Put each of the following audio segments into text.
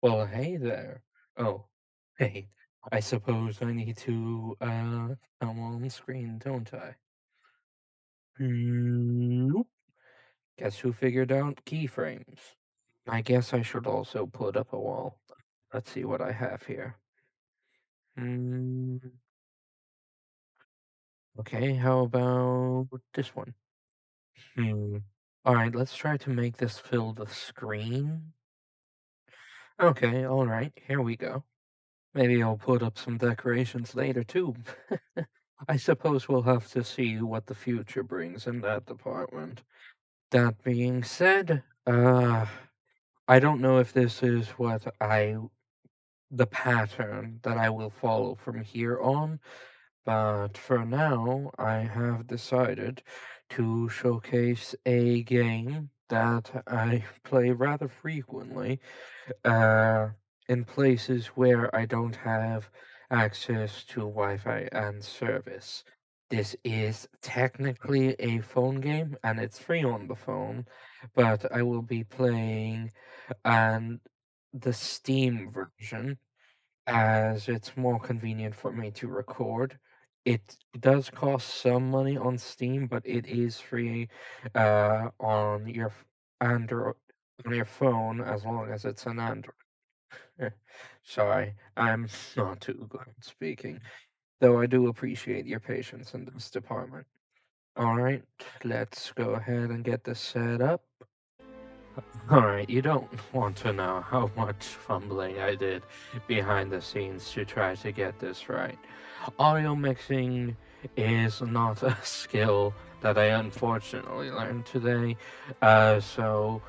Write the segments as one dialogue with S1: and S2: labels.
S1: Well, hey there. Oh, hey. I suppose I need to come on screen, don't I? Nope. Guess who figured out keyframes? I guess I should also put up a wall. Let's see what I have here. Hmm. Okay, how about this one? Hmm. All right, let's try to make this fill the screen. Okay, all right, here we go. Maybe I'll put up some decorations later too. I suppose we'll have to see what the future brings in that department. That being said, I don't know if this is the pattern that I will follow from here on, but for now, I have decided to showcase a game that I play rather frequently uh, in places where I don't have access to Wi-Fi and service. This is technically a phone game and it's free on the phone, but I will be playing and the Steam version as it's more convenient for me to record. It does cost some money on Steam, but it is free on your Android on your phone as long as it's an Android. Sorry, I'm not too good at speaking, though I do appreciate your patience in this department. All right, let's go ahead and get this set up. All right, you don't want to know how much fumbling I did behind the scenes to try to get this right. Audio mixing is not a skill that I unfortunately learned today, so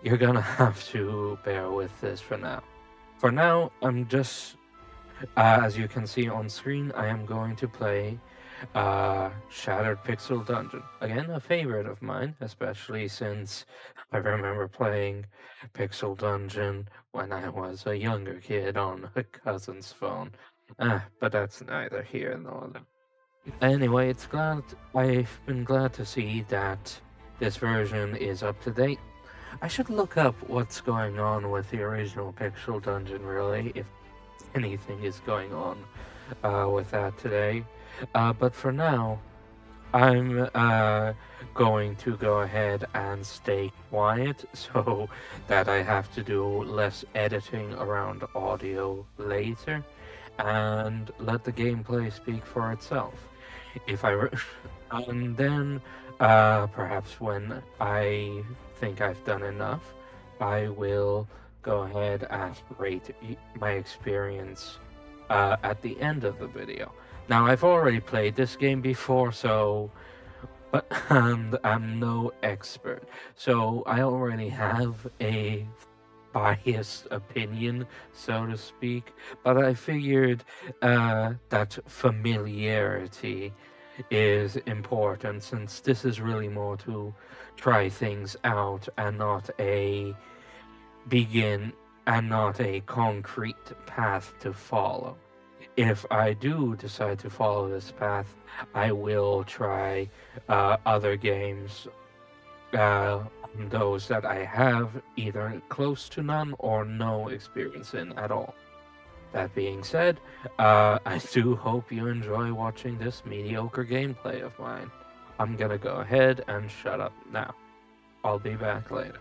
S1: you're gonna have to bear with this for now. For now, I'm just, as you can see on screen, I am going to play Shattered Pixel Dungeon. Again, a favorite of mine, especially since I remember playing Pixel Dungeon when I was a younger kid on a cousin's phone. But that's neither here nor there. Anyway, I've been glad to see that this version is up to date. I should look up what's going on with the original Pixel Dungeon, really, if anything is going on with that today. But for now, I'm going to go ahead and stay quiet so that I have to do less editing around audio later and let the gameplay speak for itself. If I re- and then perhaps when I think I've done enough, I will go ahead and rate my experience at the end of the video. Now I've already played this game before, so but and I'm no expert, so I already have a biased opinion, so to speak. But I figured that familiarity is important since this is really more to try things out and not a begin and not a concrete path to follow. If I do decide to follow this path, I will try other games, those that I have either close to none or no experience in at all. That being said, I do hope you enjoy watching this mediocre gameplay of mine. I'm gonna go ahead and shut up now. I'll be back later.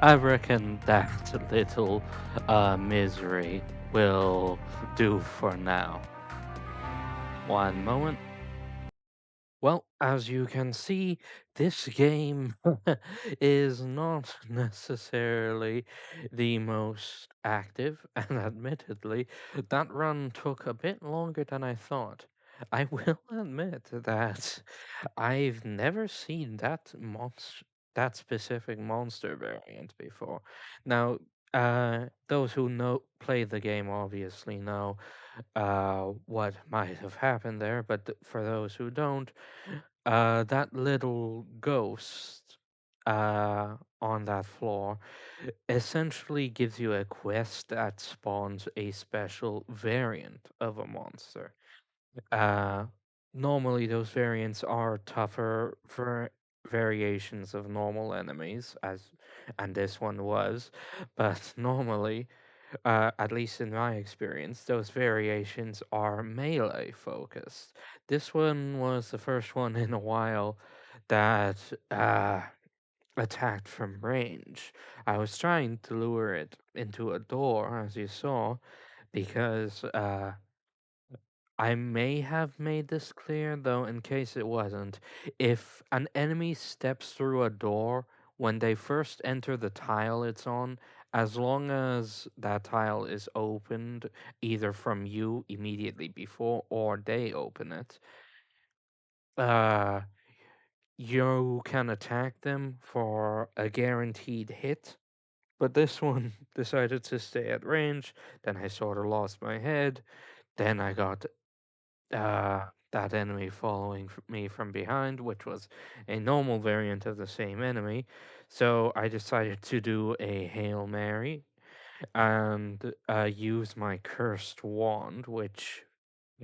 S1: I reckon that little misery will do for now. One moment. Well, as you can see, this game is not necessarily the most active, and admittedly, that run took a bit longer than I thought. I will admit that I've never seen that specific monster variant before. Now, those who know play the game obviously know what might have happened there, but for those who don't, that little ghost on that floor essentially gives you a quest that spawns a special variant of a monster. Uh, Normally, those variants are tougher variations of normal enemies, and this one was, but normally, at least in my experience, those variations are melee focused. This one was the first one in a while that attacked from range. I was trying to lure it into a door, as you saw, because I may have made this clear, though, in case it wasn't. If an enemy steps through a door, when they first enter the tile it's on, as long as that tile is opened either from you immediately before or they open it, uh, you can attack them for a guaranteed hit. But this one decided to stay at range. Then I sort of lost my head. Then I got that enemy following me from behind, which was a normal variant of the same enemy. So I decided to do a Hail Mary and use my cursed wand, which,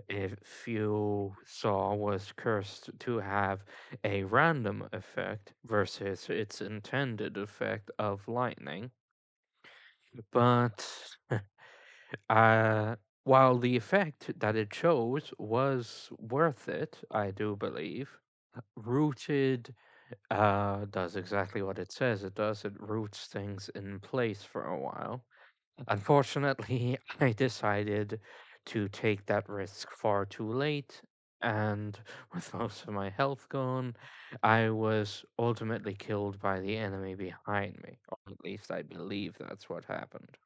S1: if you saw, was cursed to have a random effect versus its intended effect of lightning. But Uh, while the effect that it chose was worth it, I do believe. Rooted does exactly what it says it does. It roots things in place for a while. Unfortunately, I decided to take that risk far too late, and with most of my health gone, I was ultimately killed by the enemy behind me. Or at least I believe that's what happened.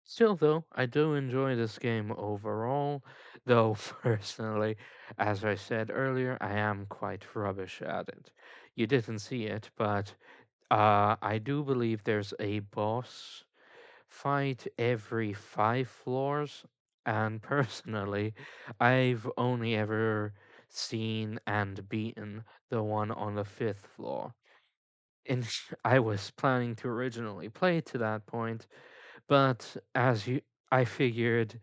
S1: Still, though, I do enjoy this game overall, though personally, as I said earlier, I am quite rubbish at it. You didn't see it, but I do believe there's a boss fight every 5 floors, and personally, I've only ever seen and beaten the one on the 5th floor. And I was planning to originally play to that point, but I figured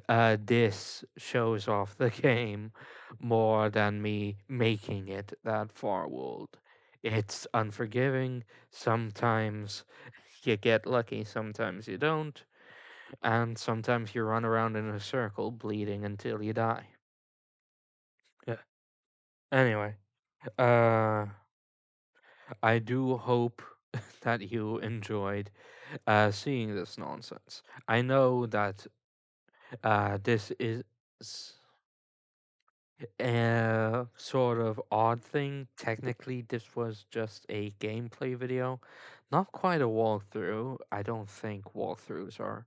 S1: this shows off the game more than me making it that far world. It's unforgiving. Sometimes you get lucky, sometimes you don't, and sometimes you run around in a circle bleeding until you die. Yeah. Anyway, uh, I do hope that you enjoyed seeing this nonsense. I know that this is a sort of odd thing. Technically, this was just a gameplay video, not quite a walkthrough. I don't think walkthroughs are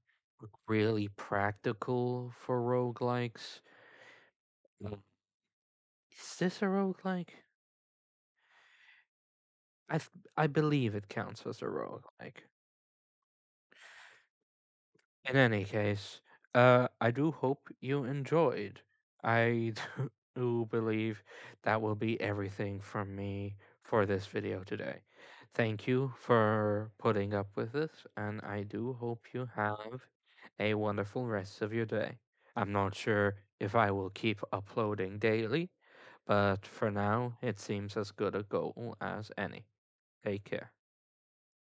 S1: really practical for roguelikes. Mm. Is this a roguelike? I believe it counts as a roguelike. In any case, I do hope you enjoyed. I do believe that will be everything from me for this video today. Thank you for putting up with this, and I do hope you have a wonderful rest of your day. I'm not sure if I will keep uploading daily, but for now, it seems as good a goal as any. Take care.